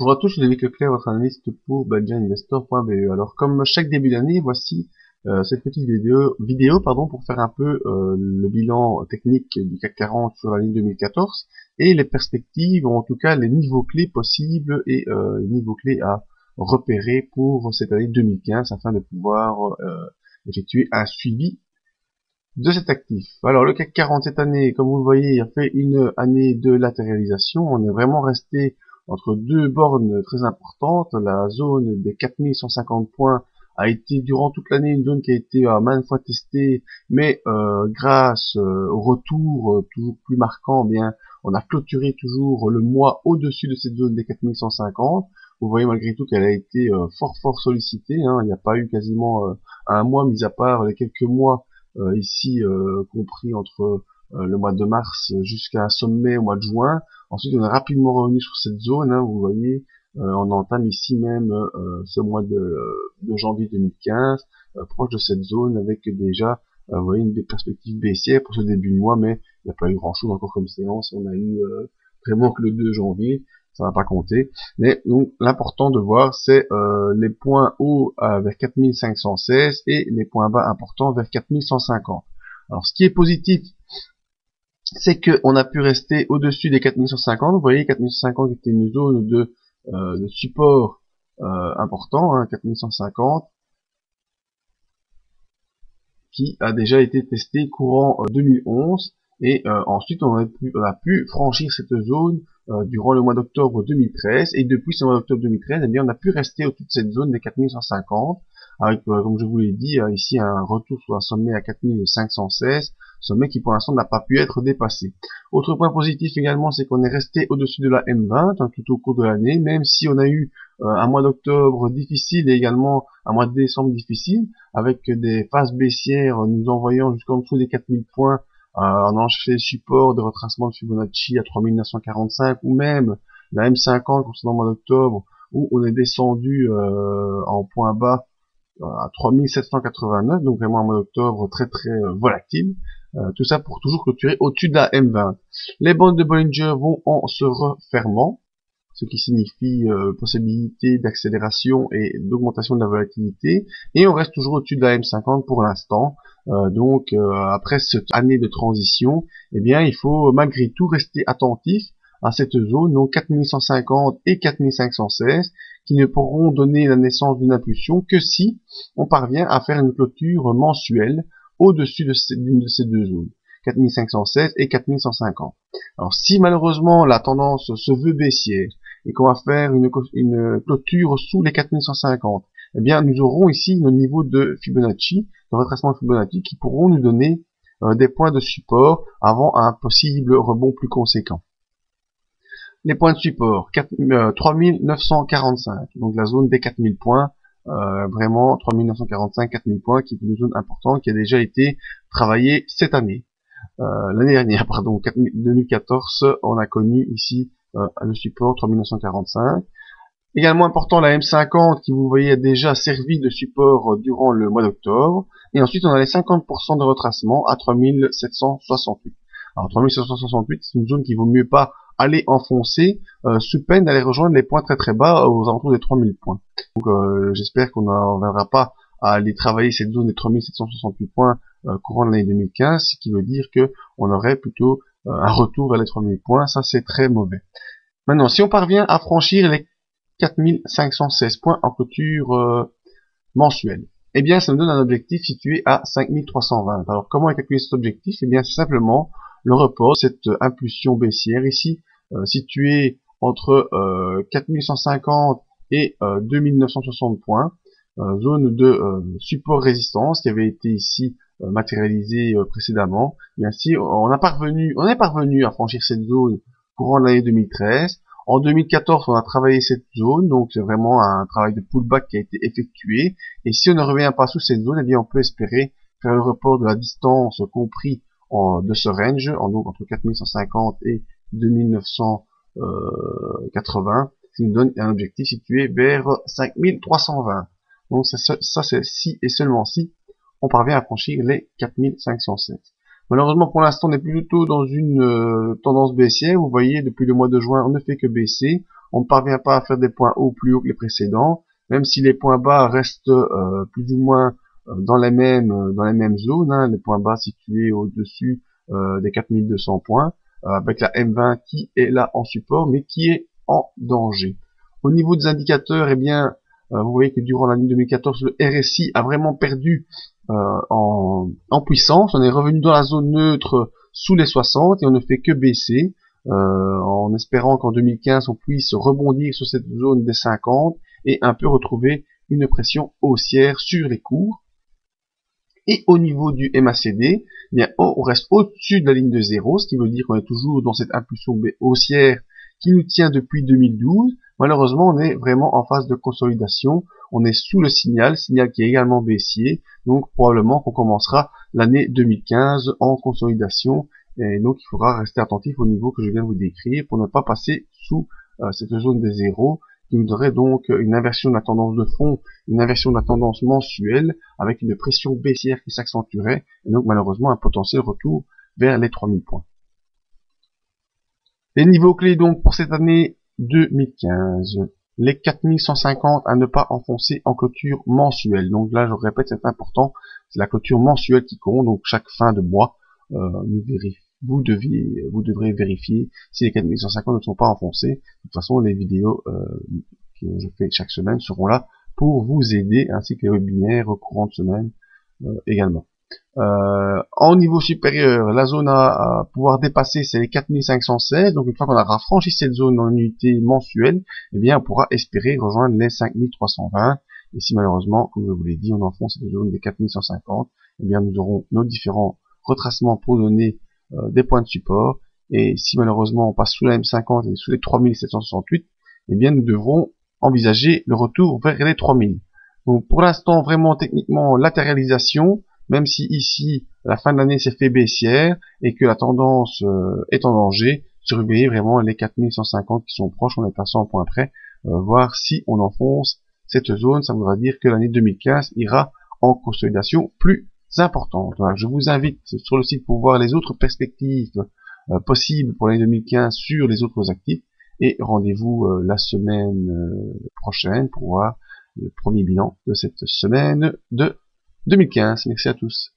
Bonjour à tous, je suis David Leclerc, votre analyste pour badgerinvestor.be. Alors, comme chaque début d'année, voici cette petite vidéo pour faire un peu le bilan technique du CAC 40 sur l'année 2014 et les perspectives, ou en tout cas les niveaux clés possibles et les niveaux clés à repérer pour cette année 2015 afin de pouvoir effectuer un suivi de cet actif. Alors, le CAC 40 cette année, comme vous le voyez, a fait une année de latéralisation. On est vraiment resté entre deux bornes très importantes. La zone des 4150 points a été durant toute l'année une zone qui a été maintes fois testée, mais grâce au retour toujours plus marquant, eh bien, on a clôturé toujours le mois au-dessus de cette zone des 4150. Vous voyez malgré tout qu'elle a été fort sollicitée, hein. Il n'y a pas eu quasiment un mois, mis à part les quelques mois ici compris entre le mois de mars jusqu'à un sommet au mois de juin. Ensuite, on est rapidement revenu sur cette zone, hein, vous voyez, on entame ici même ce mois de janvier 2015, proche de cette zone, avec déjà, vous voyez, une des perspectives baissières pour ce début de mois, mais il n'y a pas eu grand-chose encore comme séance, on a eu vraiment que le 2 janvier, ça va pas compter. Mais donc l'important de voir, c'est les points hauts vers 4516 et les points bas importants vers 4150. Alors ce qui est positif, c'est qu'on a pu rester au-dessus des 4150. Vous voyez, 4150 était une zone de support important, hein, 4150, qui a déjà été testé courant 2011. Et ensuite, on a pu franchir cette zone durant le mois d'octobre 2013. Et depuis ce mois d'octobre 2013, eh bien, on a pu rester au-dessus de cette zone des 4150, avec, comme je vous l'ai dit, ici un retour sur un sommet à 4516, sommet qui pour l'instant n'a pas pu être dépassé. Autre point positif également, c'est qu'on est resté au-dessus de la M20 hein, tout au cours de l'année, même si on a eu un mois d'octobre difficile et également un mois de décembre difficile, avec des phases baissières nous envoyant jusqu'en dessous des 4000 points en allant chercher des supports de retracement de Fibonacci à 3945 ou même la M50 concernant le mois d'octobre où on est descendu en point bas à 3789, donc vraiment un mois d'octobre très volatile. Tout ça pour toujours clôturer au-dessus de la M20. Les bandes de Bollinger vont en se refermant, ce qui signifie possibilité d'accélération et d'augmentation de la volatilité, et on reste toujours au-dessus de la M50 pour l'instant. Donc après cette année de transition, eh bien il faut malgré tout rester attentif à cette zone, donc 4150 et 4516, qui ne pourront donner la naissance d'une impulsion que si on parvient à faire une clôture mensuelle au-dessus d'une de ces deux zones, 4516 et 4150. Alors si malheureusement la tendance se veut baissière et qu'on va faire une clôture sous les 4150, eh bien nous aurons ici nos niveaux de Fibonacci, de retracement de Fibonacci, qui pourront nous donner des points de support avant un possible rebond plus conséquent. Les points de support, 3945, donc la zone des 4000 points, vraiment 3945, 4000 points, qui est une zone importante qui a déjà été travaillée cette année. L'année dernière, pardon, 2014, on a connu ici le support 3945. Également important, la M50 qui vous voyez a déjà servi de support durant le mois d'octobre. Et ensuite, on a les 50% de retracement à 3768. Alors 3768, c'est une zone qui vaut mieux pas aller enfoncer sous peine d'aller rejoindre les points très bas aux alentours des 3000 points. Donc j'espère qu'on n'en viendra pas à aller travailler cette zone des 3768 points courant de l'année 2015, ce qui veut dire que on aurait plutôt un retour vers les 3000 points. Ça, c'est très mauvais. Maintenant, si on parvient à franchir les 4516 points en clôture mensuelle, eh bien, ça nous donne un objectif situé à 5320. Alors, comment est calculé cet objectif? Eh bien, c'est simplement le report, cette impulsion baissière ici, située entre 4150 et 2960 points, zone de support-résistance qui avait été ici matérialisée précédemment. Bien si on est parvenu à franchir cette zone courant l'année 2013. En 2014, on a travaillé cette zone, donc c'est vraiment un travail de pullback qui a été effectué. Et si on ne revient pas sous cette zone, eh bien on peut espérer faire le report de la distance compris de ce range, donc entre 4150 et 2980, ce qui nous donne un objectif situé vers 5320. Donc ça c'est si et seulement si on parvient à franchir les 4507. Malheureusement, pour l'instant, on est plutôt dans une tendance baissière. Vous voyez, depuis le mois de juin, on ne fait que baisser. on ne parvient pas à faire des points hauts plus hauts que les précédents, même si les points bas restent plus ou moins dans les mêmes zones, hein, les points bas situés au-dessus des 4200 points, avec la M20 qui est là en support, mais qui est en danger. Au niveau des indicateurs, eh bien, vous voyez que durant l'année 2014, le RSI a vraiment perdu en puissance. On est revenu dans la zone neutre sous les 60 et on ne fait que baisser, en espérant qu'en 2015 on puisse rebondir sur cette zone des 50 et un peu retrouver une pression haussière sur les cours. Et au niveau du MACD, eh bien, on reste au-dessus de la ligne de 0, ce qui veut dire qu'on est toujours dans cette impulsion haussière qui nous tient depuis 2012. Malheureusement, on est vraiment en phase de consolidation. On est sous le signal qui est également baissier. Donc, probablement qu'on commencera l'année 2015 en consolidation. Et donc, il faudra rester attentif au niveau que je viens de vous décrire pour ne pas passer sous cette zone des zéros, qui nous donnerait donc une inversion de la tendance de fond, une inversion de la tendance mensuelle, avec une pression baissière qui s'accentuerait, et donc malheureusement un potentiel retour vers les 3000 points. Les niveaux clés donc pour cette année 2015, les 4150 à ne pas enfoncer en clôture mensuelle. Donc là, je répète, c'est important, c'est la clôture mensuelle qui compte, donc chaque fin de mois, vous devrez vérifier si les 4150 ne sont pas enfoncés. De toute façon, les vidéos que je fais chaque semaine seront là pour vous aider, ainsi que les webinaires au courant de semaine également. En niveau supérieur, la zone à pouvoir dépasser, c'est les 4516. Donc une fois qu'on aura franchi cette zone en unité mensuelle, eh bien on pourra espérer rejoindre les 5320. Et si malheureusement, comme je vous l'ai dit, on enfonce cette zone des 4150, eh bien nous aurons nos différents retracements pour donner des points de support. Et si malheureusement on passe sous la M50 et sous les 3768, eh bien nous devrons envisager le retour vers les 3000. Donc pour l'instant, vraiment techniquement, latéralisation, même si ici, la fin de l'année s'est fait baissière et que la tendance est en danger, surveillez vraiment les 4150 qui sont proches, on est à 100 points près, voir si on enfonce cette zone, ça voudra dire que l'année 2015 ira en consolidation plus importante. Voilà, je vous invite sur le site pour voir les autres perspectives possibles pour l'année 2015 sur les autres actifs, et rendez-vous la semaine prochaine pour voir le premier bilan de cette semaine de 2015. Merci à tous.